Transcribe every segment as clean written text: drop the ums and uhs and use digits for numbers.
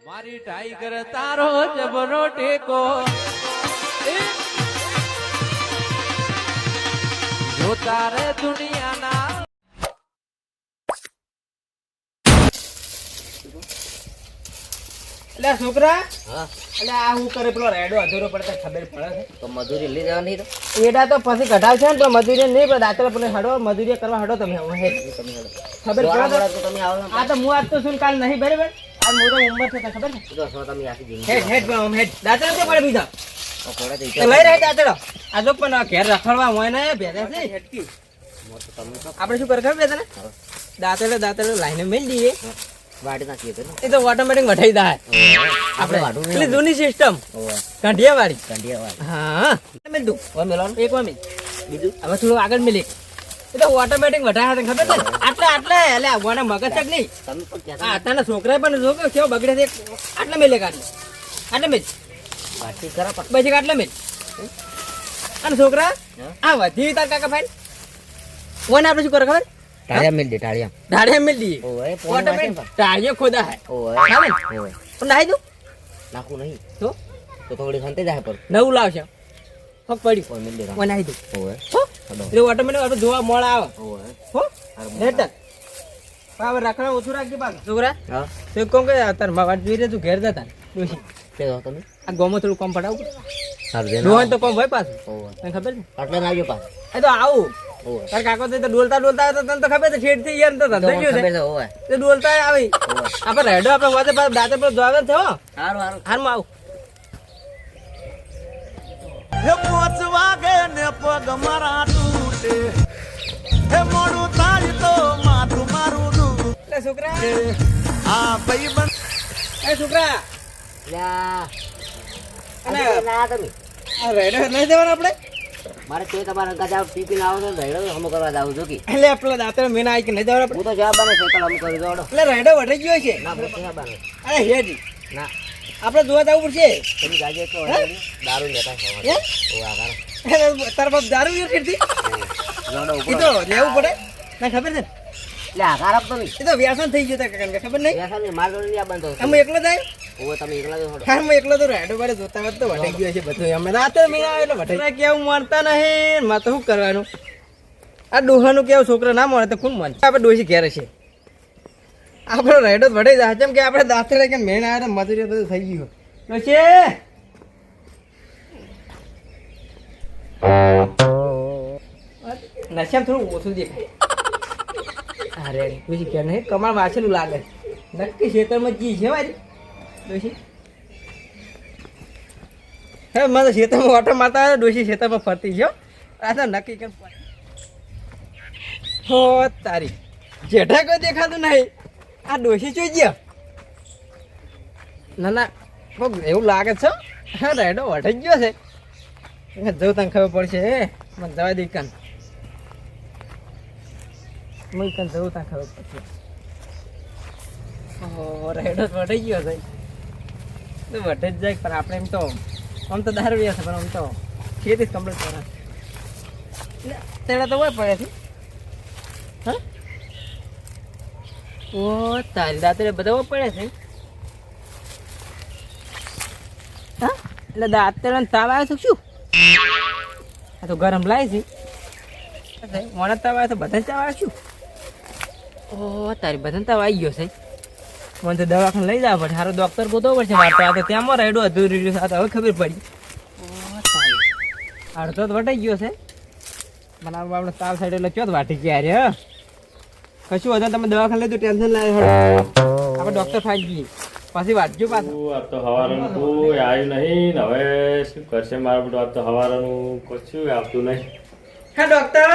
મારી ટાઈગર તારો જબરો ટેકો જો તારે દુનિયાના એટલે છોકરા હા એટલે આ હું કરે પેલો રેડો અધૂરો પડતા ખબર પડે છે તો મજૂરી લઈ જવાની તો એડા તો પછી કઢાવ છે ને તો મજૂરી નહીં પણ દાતર પેલે હડો મજૂરી કરવા હડો તમે હવે હેડ. તમે હેડો. ખબર દોડા પડે દોડા તો તમે આવો ને. આ તો હું આજ તો શું કાલ નહીં બરાબર આ મોટો ઉંમર છે તને ખબર છે તો છો તમે આખી જિંદગી હેડ હેડ પણ આમ હેડ દાતર તો પડે બીજા તો ઘોડે તો તો લઈ રહે દાતડો આ જો પણ ઘેર રખડવા હોય ને ભેગા છે મોટો તમે તો આપણે શું કરે ખબર છે તને દાતડો લાઈને મેલ દઈએ વાડી નાખીએ તો ને. એ તો ઓટોમેટિક વઠાઈ જાય આપણે વાડું એટલે જૂની સિસ્ટમ ઓવે કાઢિયા વાળી કંડિયા વાડી હા મેલ દઉં ઓવે મેલોન એક વાર મેલ બીજું હવે થોડું આગળ મેલે એ તો ઓટોમેટિક વઠાયા તને ખબર છે ને આટલે એટલે મને મગજ ચક નહીં તમે પણ કહેતા આ તાના છોકરા પણ જો કે કેવો બગડે છે આટલે મેલે કાઢી આટલે મેલ વાટી કરા પણ પછી આટલે મેલ અને છોકરા હા? આ વધી તાર કાકા ભાઈ ઓને આપણે શું કરે ખબર ટાળિયા મેલ દે ટાળિયા ડાળિયા મેલ દઈએ ઓવે પોણી ઓટોમેટિક નાખે ટાળિયો ખોદા હે ઓવે ચાલે ને? ઓવે પણ નાહી દઉં નાખું નહીં તો તો થોડી શાંતિ જાય પર નવું લાવશે હક પડ્યું કોઈ મેલ દે ઓને નાહી દઉં ઓવે હો હડો એટલે ઓટોમેટિક આપણે જોવા મોડા આવે ઓવે હો હારું. લેટર હવે રાખડા ઓછું રાખજે પાછું છોકરા હા તો કોમ કે તાર વાત જોઈ રે તું ઘેર જતા ડોશી તે જો તમે આ ગોમાં થોડું કોમ પડાવું સારું દે ડોહન તો કોમ હોય પાછું ઓવે તને ખબર છે આટલે ના આવજો પાછો એ તો આવું ઓવે તાર કાકો તો ડોલતા આવે તો તને તો ખબર છે છેડ થી યાર તો તો ધંધો ગયો ખબર છે છે ઓવે તે ડોલતા આવે ઓવે આપણે રેડો આપણે વાતે પાછું દાંતે પર જોવે છે હો હારું હારું હારમાં આવું હે પોચ વાગે ને પગ મારા તૂટે હે મોડું થાય તો માથું મારું દુખ એટલે છોકરા આ ભાઈબંધ એ છોકરા લ્યા અને ના તમે આ રેડો લઈ જવાનું આપણે મારે તે તમારા ગજા પીપીને આવો તો રેડો હમ કરવા જાવ છું કે એટલે પેલા દાંતે મેં આવી કે લઈ જવાનું આપણે હું તો જવાબ બને સાયકલ હમ કરી દોડો એટલે રેડો વઢાઈ ગયો છે ના હું જવાબ બને અરે હેડી ના આપણે જોવા જવું પડશે તમે ગાજે તો દારૂ લેતા છો હે? ઓ આગાર તાર બાપ દારૂ યો ફીરતી જોડો એ ઉપર તો લેવું પડે ના ખબર છે ને લે આગાર આપતો નહીં એ તો વ્યસન થઈ ગયું તાર કાકાને ખબર નહીં બેસા નહીં માર જોડે આ બંધ આમ એકલો જાય ઓ તમે એકલા જો છોડો હા હું એકલો તો રેડો પડે જોતા વખત તો વટાઈ ગયો છે બધું અમે રાતે મેં આવે એટલે વટાઈ કેવું માનતા નહીં માં તો શું કરવાનું આ ડોહાનું કેવું છોકરા ના મળે તો કોણ માને આપણે ડોસી ઘેર છે આપણો રેડો જ વટાઈ જાય જેમ કે આપણે દાંતે કે મેન આવે તો મજૂરી બધું થઈ ગયું ડોસી નશામાં થોડું ઓછું દેખાય અરે ડોસી ઘેર નહીં કમાળ વાંચેલું લાગે નક્કી ખેતરમાં જી છે મારી ડોસી હે મને ખેતરમાં ઓટો મારતા આવે ડોસી ખેતરમાં ફરતી છે હો. આ તો નક્કી કેમ હો તારી જેઠા કોઈ દેખાતું નહીં આ ડોસી જોઈ ગયા ના ના કોક એવું લાગે છે હા રેડો વટાઈ ગયો છે જવું તને ખબર પડશે હે મને જવા દે કાન હું કાન જવું તને ખબર પડશે ઓહો રેડો વટાઈ ગયો છે તો વટે જ જાય પણ આપણે એમ તો આમ તો દારૂ છે પણ આમ તો ખેતી જ કમ્પ્લીટ કરે તેડા તો હોય પડે છે હા ઓ તારી દાંતરે બધા હોય પડે છે હા એટલે દાંતરે તાવ આવે છે શું આ તો ગરમ લાય છે મને તાવ આવે તો બધાને તાવ આવે શું ઓ તારી બધાને તાવ આવી ગયો છે મને તો દવાખાને લઈ જવા પડે સારો ડોક્ટર ગોતવો પડશે મારે તો ત્યાં રેડો અધૂરી રહ્યું છે આ તો હવે ખબર પડી અડધો તો વટાઈ ગયો છે મને આપણે તાવ સાઈડ એટલે ચોથ વાટી ગયા રે કશું વધારે તમે દવાખાને લઈ તો ટેન્શન લાવે આપણે ડોક્ટર ફાઈ ગઈ પછી વાંચજો પાછું આ તો હવારનું કોઈ આવ્યું નહીં ને હવે શું કરશે મારા બધું આ તો હવારનું કશું આવતું નહીં હા ડોક્ટર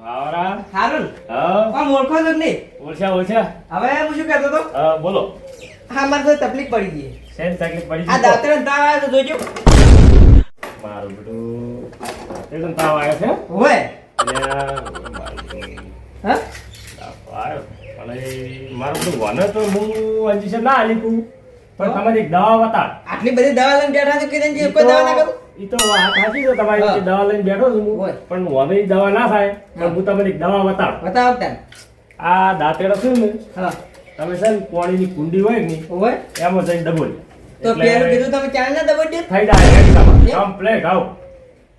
આવરા સારું હા આમ ઓળખો છો નહીં ઓછા ઓછા હવે હું શું કહેતો હતો હા બોલો હા મારે તો તકલીફ પડી ગઈ શેની તકલીફ પડી આ છે દાંતરે તાવ આવે તો જોજો મારું બધું એકદમ તાવ આવ્યો છે હોય એટલે હા તાવ આવ્યો અને મારું બધું વને તો હું હજી છે ના લીધું પણ તમારી એક દવા બતા આટલી બધી દવા લઈને બેઠા છો કે જે કોઈ દવા ના કરું ઈ તો વાત સાચી છે તમારી હા. કે દવા લઈને બેઠો છું હું. હોય. પણ મને દવા ના થાય પણ હું તમને એક દવા બતાવું બતાવો તાન આ દાંતેડો છે ને હા તમે છે ને પાણીની કુંડી હોય ને ઓય એમાં જઈને દબોડી. તો એટલે પેલું કીધું તમે ચાલ ના દબાઈ દે થઈ જાય ready તમારે. Complete આવો.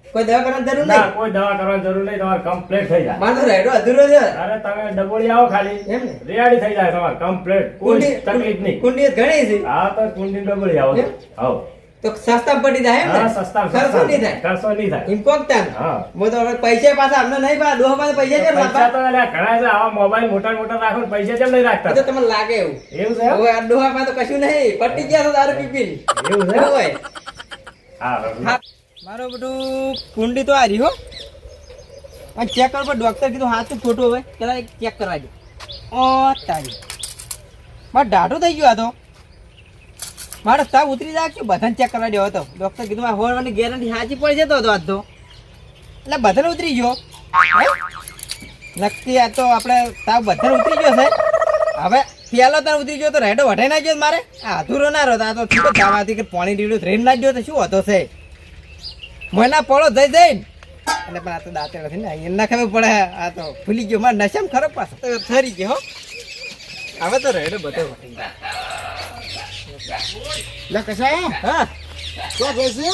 કોઈ દવા કરવાની જરૂર ના નહીં કોઈ દવા કરવાની જરૂર નહીં, તમારે કમ્પ્લીટ થઈ જાય. મારો રાયડો અધૂરો છે અરે તમે ડબોળી આવો ખાલી એમ ને? રેડી થઈ જાય તમારે કમ્પ્લીટ, કોઈ તકલીફ નહીં. કુંડી ઘણી છે હા તો કુંડી ડબોળી આવો એમ? આવો. તો સસ્તા પડી જાય એમ ને? હા સસ્તા ખર્ચો નહીં થાય ખર્ચો નહીં થાય. એમ કોક તાન હા. હું તો હવે પૈસા પાછા અમને નહીં પા દોહ પાસે પૈસા કેમ પૈસા લાવવા? તો અલ્યા ઘણા છે, આવા મોબાઈલ મોટા મોટા રાખો ને પૈસા કેમ નહીં એ રાખતા? તો તમને લાગે એવું એવું છે એમ? હવે આ ડોહા પાસે તો કશું નહીં પટી ગયા તો દારૂ પી પીને. એવું છે એમ? હોય. હા હા મારો બધું કુંડી તો આ રહી હો આ ચેક કરો પણ ડોક્ટર કીધું હાથું ખોટું હવે પેલા એક ચેક કરવા દે ઓ તારી મારે ડાઢો થઈ ગયો આ તો મારે તાવ ઉતરી જાય કે બધાને ચેક કરવા દેવો હતો ડોક્ટર કીધું આ હોવાની ગેરંટી સાચી પડી જતો હતો આજ તો એટલે બધાને ઉતરી ગયો હે? નક્કી આ તો આપણે તાવ બધાને ઉતરી ગયો છે હવે પેલો તાર ઉતરી ગયો તો રેડો વઢાઈ ના ગયો મારે આ અધૂરો ના રહ્યો આ તો શું દાવાથી કે પાણી ડીડું રેમ ના ગયો તો શું હતો છે મોના પડો જઈ જઈને એટલે પણ આ તો દાંતે નથી ને એને ના ખબર પડે આ તો ભૂલી ગયો મારે નશામાં ખરો પાછો તો ઠરી ગયો હો હવે તો રેડો બધો વઢાઈ ગયો. લે કશા હા તો જોઈશે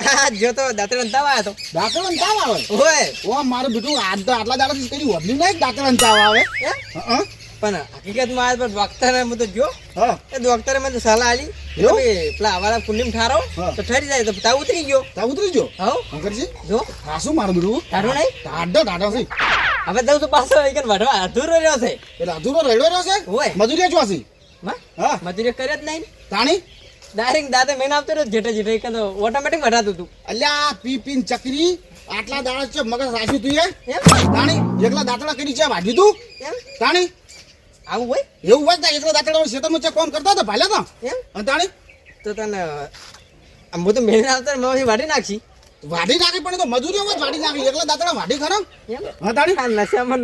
હા જો તો દાંતેડો તાવ આવ્યો તો દાંતણ તાવ આવે ઓય ઓ મારું બેટું આજ તો આટલા દાડાથી કઈ વધ્યું નહીં દાંતણ તાવ આવે હે? હા પણ હકીકતમાં આ ડોક્ટરે હું તો જો હા એ ડોક્ટરે મને તો સલાહ આલી કે એવું? ભાઈ પેલા આવાળા કુંડીમ ઠારો હા. તો ઠરી જાય તો તાવ ઉતરી ગયો તાવ ઉતરી ગયો હવ શંકરજી જો હા શું મારું બેટું તારું નહીં ટાઢો છે હવે દઉં તો પાછો એક વઢવા અધૂરો રહ્યો છે એટલે અધૂરો રેડો રહ્યો છે ઓય. મજૂરી જો હશે હા હા મજૂરી કરે જ નહીં તાણી ડાયરેક્ટ દાદે મેં આવતો રહ્યો જેઠે જેઠે કે ઓટોમેટિક વઢાતું હતું અલ્યા પી પીન ચકરી આટલા દાડા છે મગજ રાખ્યું તું એ એમ તાણી એકલા દાંતડા કરી છે વાઢ્યું તું એમ તાણી આવું હોય એવું હોય ને એકલા દાંતડા ખેતરમાં છે કોમ કરતા હતા ભાલ્યા તા એમ અને તાણી તો તને આમ હું તો મેં આવતા મેં વાઢી નાખી વાઢી નાખી પણ એ તો મજૂરી હોય જ વાઢી નાખી એકલા દાંતડા વાઢી ખરા એમ હા તાણી આ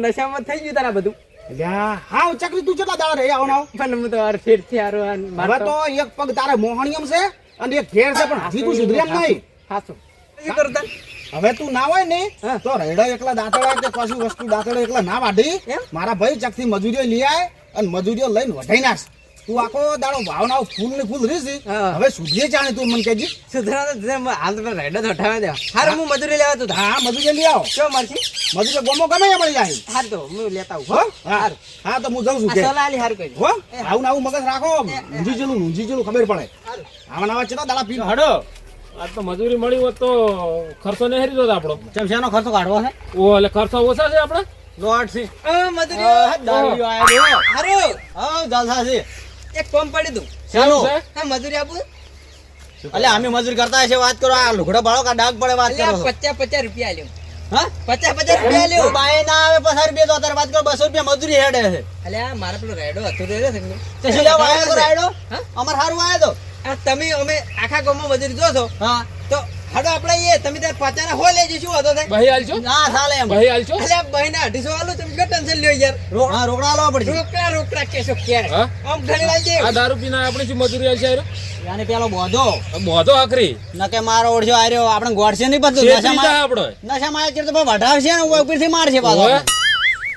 નશામાં થઈ ગયું તારા બધું અલ્યા હા ચકરી તું કેટલા દાડા રહી આવો ના પણ હું તો ફેરથી હારો હવે તો એક પગ તારે મોહણીયમ છે અને એક ફેર છે પણ હાથી તું સુધરી એમ નહીં હાસું શું કરતા હવે તું ના હોય ને હા. તો રેડા એકલા દાંતડા કે કશું વસ્તુ દાંતડા એકલા ના વાઢી એમ? મારા ભાઈ ચકથી મજૂરીઓ લઈ આય અને મજૂરીઓ લઈને વઢાઈ નાખ તું આખો દાડો ભાવના ફૂલ ને ફૂલ રીસી હા. હવે સુધીએ જાણે તું મને કહેજી સુધરા તો હાલ તો રેડો તો હટાવી દેવા હારું હું મજૂરી લેવા તું હા મજૂરી લઈ આવો શું મળશે મજૂરી ગોમો ગમે એ મળી જાય હાર તો હું લેતા આવું હો હો હા હારું. હા તો હું જાઉં છું આ કે સલાહ આલી હારું કરી હો આવું ને આવું મગજ રાખો ઊંઝી જેલું ખબર પડે આવા નવા ચેટલા દાડા પી હડો આજ તો મજૂરી મળી હોત તો ખર્ચો નહીં હરી દોત આપણો. ચમચાનો ખર્ચો કાઢવો છે ઓ એટલે ખર્ચો ઓછા છે આપણે. દોઢ છે મજૂરી દારૂ આયો હારું હા જલસા છે એક કોમ પડી તું ચાલો છે? હા મજૂરી આપું અલે અમે મજૂરી કરતા છે વાત કરો આ લુગડા બાળો કા ડાગ પડે વાત કરો અલ્યા 50 રૂપિયા લ્યો હા 50 રૂપિયા લ્યો બાય ના આવે 50 રૂપિયા તો અત્યારે વાત કરો 200 રૂપિયા મજૂરી હેડે છે અલ્યા મારે પેલો રેડો હતો રે છે તે શું લેવા આયો તો રાયડો હા? અમાર હારું આયો તો આ તમે અમે આખા ગામમાં મજૂરી જો છો હા તો હાડો આપણે એ તમે તાર પાચાના હો લેજો શું હતો તે બહી આલજો ના ચાલે એમ બહી આલજો. અલ્યા બહેના 250 આલો તમે કે ટેન્શન લ્યો યાર હા રોકડા લાવવા પડશે રોકડા કેસો ક્યારે હા? આમ ઘણી લાગજે આ દારૂ પીને આપણે શું મજૂરી આલશે આયરો? યાને પેલો બોધો મોઢો આખરી નકે મારો ઓળજો આર્યો આપણે ગોળશે નહીં બધું છેતરી જાય આપણો. નશામાં આવે તો વઢાવશે ને ઉપરથી મારશે પાછો ઓવે.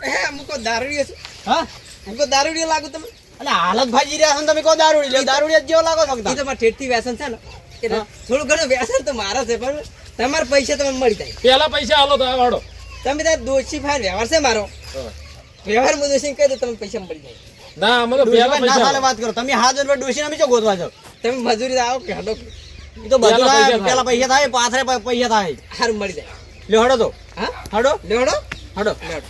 હે મુકો દારૂડિયો છું હા મુકો દારૂડિયો લાગુ તમે અને હાલત ભાજી રહ્યા છો ને તમે કહો દારૂડી લ્યો દારૂડી જેવો લાગો છો એ તો મારે ઠેઠથી વ્યસન છે ને એટલે થોડું ઘણું વ્યસન તો મારા છે પણ તમારા પૈસા તમને મળી જાય પેલા પૈસા આલો તો આ વાળો. તમે તાર દોષી ફાઈન વ્યવહાર છે મારો વ્યવહાર હું દોષી કહી દો તમને પૈસા મળી જાય ના અમે તો પેલા ના પૈસા ચાલે વાત કરો તમે હાથ જોડે ડોશીને અમે ચો ગોતવા છો તમે મજૂરી આવો કે હડો એ તો બધું પેલા પૈસા થાય. પેલા પૈસા થાય પાથરે પૈસા થાય સારું મળી જાય લ્યો હડો તો હા હડો લેવડો હડો લેવડો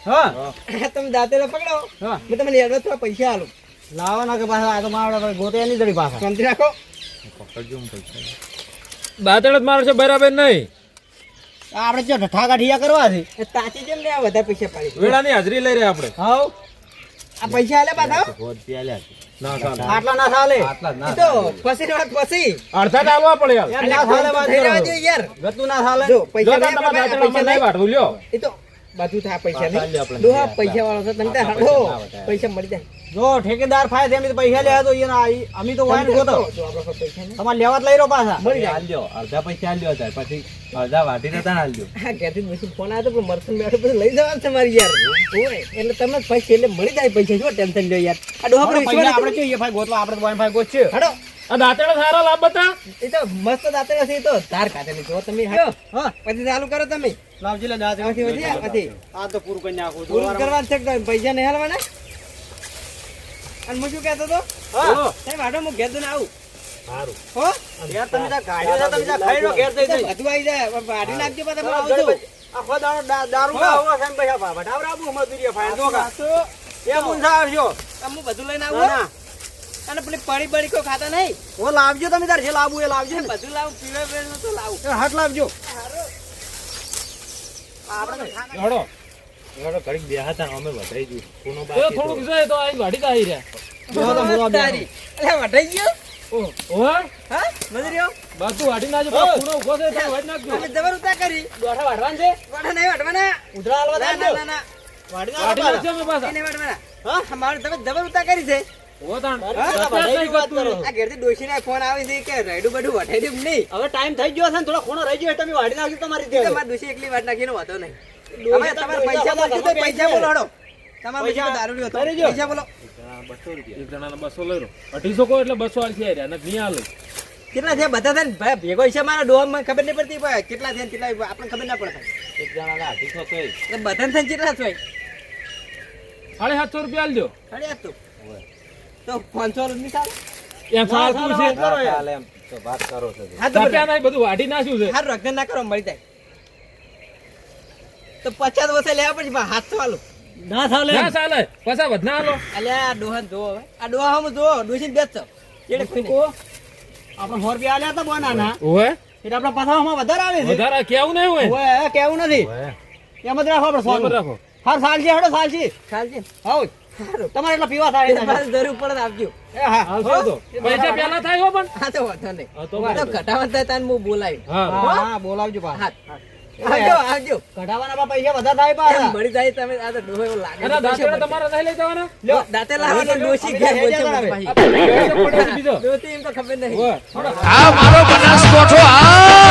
હા તમે દાંતેલો પકડો હા. હું તમને લેવડો થોડા પૈસા આલું લાવો ના કે પાછા આ તો માવડા ગોતે એની જડી પાછા શાંતિ રાખો દાંતણ જ મારો છે બરાબર નહીં. આપણે જો ઠાકા ઠીયા કરવા છે એ તાચી જેમ લેવા વધારે પૈસા પાડી વેળાની હાજરી લઈ રહ્યા આપણે. હાઉ આ પૈસા આલે પાછા ના ચાલે. આટલા ના ચાલે એ તો પછી ની વાત પછી અડધા ચાલવા પડે યાર. યાર ના ચાલે વાત થઈ રહેવા કરો દો યાર ગતું ના ચાલે જો જો પૈસા તાર નહીં તમારા આપે, દાંતણ પૈસા નહીં નહીં વાઢવું લ્યો. એ તો બધું થાય પૈસા ચાલે નહીં આપણે ડોહા પૈસા વાળો છે તમે તાર હડો પૈસા મળી જાય જો ઠેકેદાર ફાય તેમ તો પૈસા લેવા તો એના અમે તો વાયન ગોતો તમારે લેવા જ લઈ રહ્યો પાછા આલ્યો અડધા પૈસા આલ્યો હતા પછી અડધા વાટી નતા આલ્યો હા ઘેરથી પછી ફોન આવ્યો તો પણ મરસન બેઠો પછી લઈ જવાનું છે મારી યાર ઓય એટલે તમે પૈસા એટલે મળી જાય પૈસા શું ટેન્શન લ્યો યાર આ ડોહા પર પૈસા આપણે જોઈએ ભાઈ ગોતવા આપણે તો વાયન ભાઈ ગોત છે હડો આ દાંતેડા સારા લાભ બતા એ તો મસ્ત દાંતેડા છે એ તો ધાર કાઢેલી જો તમે હા હા પછી ચાલુ કરો તમે લાવજી લે દાંત પછી આ તો પૂરું કરી નાખું પૂરું કરવાનું છે કે પૈસા નહીં હાલવાના અને હું શું કહેતો તો હા સાહેબ આડો હું ઘેર જઈને આવું સારું હો ઘેર તમે જા ગાડી છે તમે જા ખાઈ લો ઘેર જઈ જઈ બધું આવી જાય વાડી નાખજો પાછા હું આવું છું આખો દારૂ ના હોવા સામે પૈસા ભટાવરા આપું મજૂરી ફાઈન તો કા એ મુંજા આવજો હું બધું લઈને આવું ના અને પેલી પડી પડી કોઈ ખાતા નહીં ઓ લાવજો તમે તાર જે લાવવું એ લાવજો ને બધું લાવું પીવે પીવે તો લાવું એ હાથ લાવજો હડો ઘડીક બે હતા અમે વધાઈ ગયું કોનો તો થોડુંક છે તો આ ગાડી કાઈ રહ્યા જો તો મુરા તારી એટલે વટાઈ ગયો ઓય હા મજરીઓ બાજુ વાટી નાજો પૂરો ઉભો છે તો વાટી નાખજો અમે જબર ઉતા કરી દોઠા વાડવાન છે વાડા નહીં વાડવાના ઉધરા હાલવા ના દે ના ના વાડી વાટી ના નાખજો અમે પાછા નહીં વાડવાના હા અમારે તમે જબર ઉતા કરી છે ઓ તાણ આ ઘેરથી ડોશીને ફોન આવે છે કે રાયડું બધું વટાઈ દે નહીં હવે ટાઈમ થઈ ગયો છે ને થોડો ખૂણો રહી ગયો તમે વાડી નાખજો તમારી તો રીતે મારે ડોશી એકલી વાત નાખીને વાતો નહીં હવે તમારે પૈસા બોલજો તો પૈસા બોલો હડો તમારે પૈસા દારૂ લ્યો તો પૈસા બોલો એક જણાના 200 લઈ લો 250 કો એટલે 200 આલસી આર્યા ને નહીં આલે કેટલા છે બધા છે ને ભાઈ ભેગો છે મારા ડોહમાં ખબર નહીં પડતી ભાઈ કેટલા છે ને કેટલા આપણને ખબર ના પડે એક જણાના 250 કઈ એટલે બધાને છે ને કેટલા છે 750 રૂપિયા આલજો ખડી આપ તો 500 રૂપિયા ચાલે એ ફાલતુ છે ચાલે એમ તો વાત કરો છો હા તો તાપ્યા નહીં બધું વાટી નાખ્યું છે હાર રગન ના કરો મળી જાય તો 50 વર્ષે લેવા પછી 700 આલો ના ચાલે ના ચાલે પાછા વધના આલો અલ્યા આ ડોહા જો હવે આ ડોહા હમ જો ડોશીને બેસતો એટલે કોઈ નહીં. આપણે 100 રૂપિયા આલ્યા હતા બોનાના ઓય એટલે આપણા પાછામાં વધારે આવે છે વધારે કેવું નહીં હોય ઓય કેવું નથી એમ જ રાખો આપણે બરાબર 100 રાખો હાર સાલ છે હડો સાલ છે ચાલશે હાઉ તમારે એટલા પીવા થાય એટલે મારે જરૂર પડે તો આપજો એ હા હાલશે તો પૈસા પહેલા થાય હો પણ હા તો વાંધો નહીં હા તો આ તો ઘટાવા થાય તાન હું બોલાવી હા હા બોલાવજો પા હા આવજો આવજો કઢાવાના પૈસા વધારે થાય પા એમ મળી જાય તમે આ તો ડોહો એવું લાગે અરે દાંતેડા તમારે નહીં લઈ જવાના લ્યો દાંતે લાવવાનો ડોશી ઘેર બોલશે આ પૈસા પડે છે બીજો ડોશી એમ તો ખબર નહીં ઓય આ મારો બનાસકોઠો આ